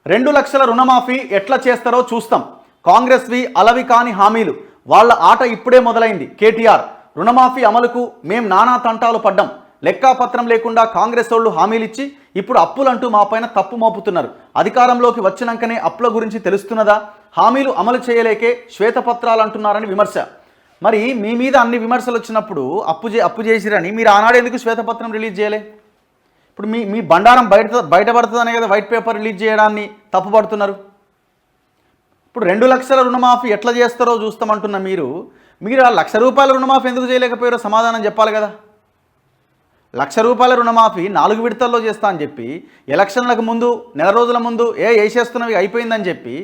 2 లక్షల రుణమాఫీ ఎట్లా చేస్తారో చూస్తాం. కాంగ్రెస్వి అలవి కాని హామీలు. వాళ్ళ ఆట ఇప్పుడే మొదలైంది. కేటీఆర్ రుణమాఫీ అమలుకు మేం నానా తంటాలు పడ్డాం. లెక్కాపత్రం లేకుండా కాంగ్రెస్ వాళ్ళు హామీలిచ్చి ఇప్పుడు అప్పులంటూ మా పైన తప్పు మోపుతున్నారు. అధికారంలోకి వచ్చినాకనే అప్పుల గురించి తెలుస్తున్నదా? హామీలు అమలు చేయలేకే శ్వేతపత్రాలు అంటున్నారని విమర్శ. మరి మీ మీద అన్ని విమర్శలు వచ్చినప్పుడు అప్పు చేసిరని మీరు ఆనాడు ఎందుకు శ్వేతపత్రం రిలీజ్ చేయలే? ఇప్పుడు మీ బండారం బయటపడుతుందనే కదా వైట్ పేపర్ రిలీజ్ చేయడాన్ని తప్పుపడుతున్నారు. ఇప్పుడు 2 లక్షల రుణమాఫీ ఎట్లా చేస్తారో చూస్తామంటున్న మీరు ఆ ₹1,00,000 రుణమాఫీ ఎందుకు చేయలేకపోయారో సమాధానం చెప్పాలి కదా. ₹1,00,000 రుణమాఫీ 4 విడతల్లో చేస్తా అని చెప్పి ఎలక్షన్లకు ముందు నెల రోజుల ముందు వేసేస్తున్నవి అయిపోయిందని చెప్పి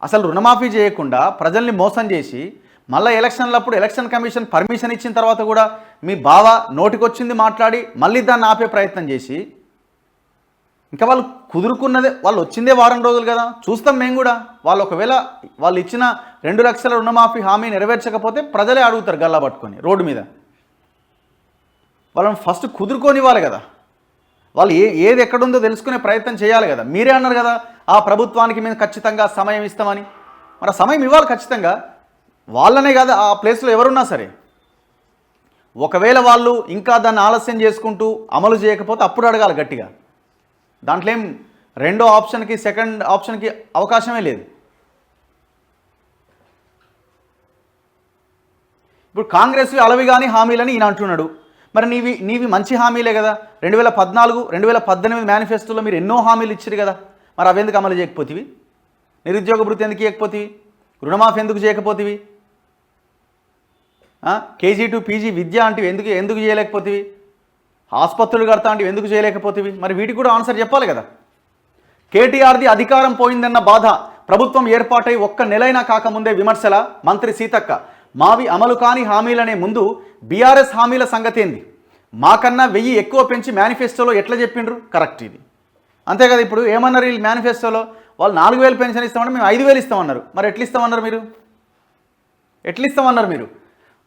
అసలు రుణమాఫీ చేయకుండా ప్రజల్ని మోసం చేసి మళ్ళీ ఎలక్షన్లప్పుడు ఎలక్షన్ కమిషన్ పర్మిషన్ ఇచ్చిన తర్వాత కూడా మీ బావ నోటికొచ్చింది మాట్లాడి మళ్ళీ దాన్ని ఆపే ప్రయత్నం చేసి ఇంకా వాళ్ళు కుదురుకున్నదే వాళ్ళు వచ్చిందే వారం రోజులు కదా చూస్తాం మేము కూడా. వాళ్ళు ఒకవేళ వాళ్ళు ఇచ్చిన 2 లక్షల రుణమాఫీ హామీ నెరవేర్చకపోతే ప్రజలే అడుగుతారు గల్లా పట్టుకొని రోడ్డు మీద. వాళ్ళని ఫస్ట్ కుదురుకోనివ్వాలి కదా. వాళ్ళు ఏది ఎక్కడుందో తెలుసుకునే ప్రయత్నం చేయాలి కదా. మీరే అన్నారు కదా ఆ ప్రభుత్వానికి మేము ఖచ్చితంగా సమయం ఇస్తామని. మరి సమయం ఇవ్వాలి ఖచ్చితంగా. వాళ్ళనే కాదు ఆ ప్లేస్లో ఎవరున్నా సరే ఒకవేళ వాళ్ళు ఇంకా దాన్ని ఆలస్యం చేసుకుంటూ అమలు చేయకపోతే అప్పుడు అడగాలి గట్టిగా. దాంట్లో ఏం రెండో ఆప్షన్కి సెకండ్ ఆప్షన్కి అవకాశమే లేదు. ఇప్పుడు కాంగ్రెస్వి అలవి కానీ హామీలని ఈయన అంటున్నాడు. మరి నీవి మంచి హామీలే కదా. 2014, 2018 మేనిఫెస్టోలో మీరు ఎన్నో హామీలు ఇచ్చారు కదా. మరి అవి ఎందుకు అమలు చేయకపోతేవి? నిరుద్యోగ భృతి ఎందుకు ఇవ్వకపోతేవి? రుణమాఫీ ఎందుకు చేయకపోతేవి? KG to PG విద్య అంటే ఎందుకు చేయలేకపోతేవి? ఆసుపత్రులు కడతా అంటే ఎందుకు చేయలేకపోతేవి? మరి వీటికి కూడా ఆన్సర్ చెప్పాలి కదా. కేటీఆర్ది అధికారం పోయిందన్న బాధ. ప్రభుత్వం ఏర్పాటై 1 నెలైనా కాకముందే విమర్శల మంత్రి సీతక్క. మావి అమలు కాని హామీలనే ముందు బీఆర్ఎస్ హామీల సంగతి ఏంది? మాకన్నా 1000 ఎక్కువ పెంచి మేనిఫెస్టోలో ఎట్లా చెప్పిండ్రు? కరెక్ట్ ఇది. అంతే కదా. ఇప్పుడు ఏమన్నారు వీళ్ళు మేనిఫెస్టోలో? వాళ్ళు 4000 పెన్షన్ ఇస్తామంటే మేము 5000 ఇస్తామన్నారు. మరి ఎట్లా ఇస్తామన్నారు మీరు?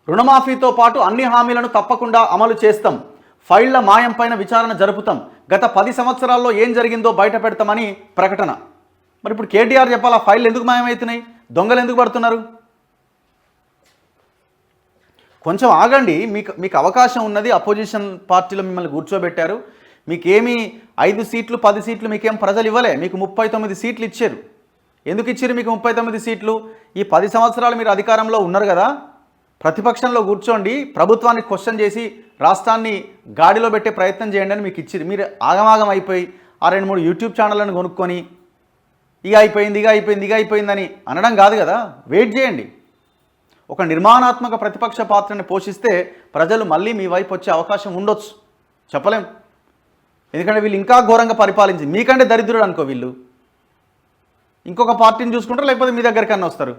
రుణమాఫీతో పాటు అన్ని హామీలను తప్పకుండా అమలు చేస్తాం. ఫైళ్ల మాయం పైన విచారణ జరుపుతాం. గత 10 సంవత్సరాల్లో ఏం జరిగిందో బయట పెడతామని ప్రకటన. మరి ఇప్పుడు కేటీఆర్ చెప్పాలి ఆ ఫైళ్ళు ఎందుకు మాయమవుతున్నాయి, దొంగలు ఎందుకు పడుతున్నారు? కొంచెం ఆగండి. మీకు అవకాశం ఉన్నది. అపోజిషన్ పార్టీలో మిమ్మల్ని కూర్చోబెట్టారు. మీకేమీ 5 సీట్లు 10 సీట్లు మీకేం ప్రజలు ఇవ్వలే. మీకు 39 సీట్లు ఇచ్చారు. ఎందుకు ఇచ్చారు మీకు 39 సీట్లు? ఈ 10 సంవత్సరాలు మీరు అధికారంలో ఉన్నారు కదా. ప్రతిపక్షంలో కూర్చోండి, ప్రభుత్వాన్ని క్వశ్చన్ చేసి రాష్ట్రాన్ని గాడిలో పెట్టే ప్రయత్నం చేయండి అని మీకు ఇచ్చారు. మీరు ఆగమాగం అయిపోయి ఆ 2-3 యూట్యూబ్ ఛానళ్ళను కొనుక్కొని ఇక అయిపోయిందని అనడం కాదు కదా. వెయిట్ చేయండి. ఒక నిర్మాణాత్మక ప్రతిపక్ష పాత్రని పోషిస్తే ప్రజలు మళ్ళీ మీ వైపు వచ్చే అవకాశం ఉండొచ్చు, చెప్పలేం. ఎందుకంటే వీళ్ళు ఇంకా ఘోరంగా పరిపాలించి మీకంటే దరిద్రుడు అనుకో వీళ్ళు. ఇంకొక పార్టీని చూసుకుంటారు, లేకపోతే మీ దగ్గరికన్నా వస్తారు.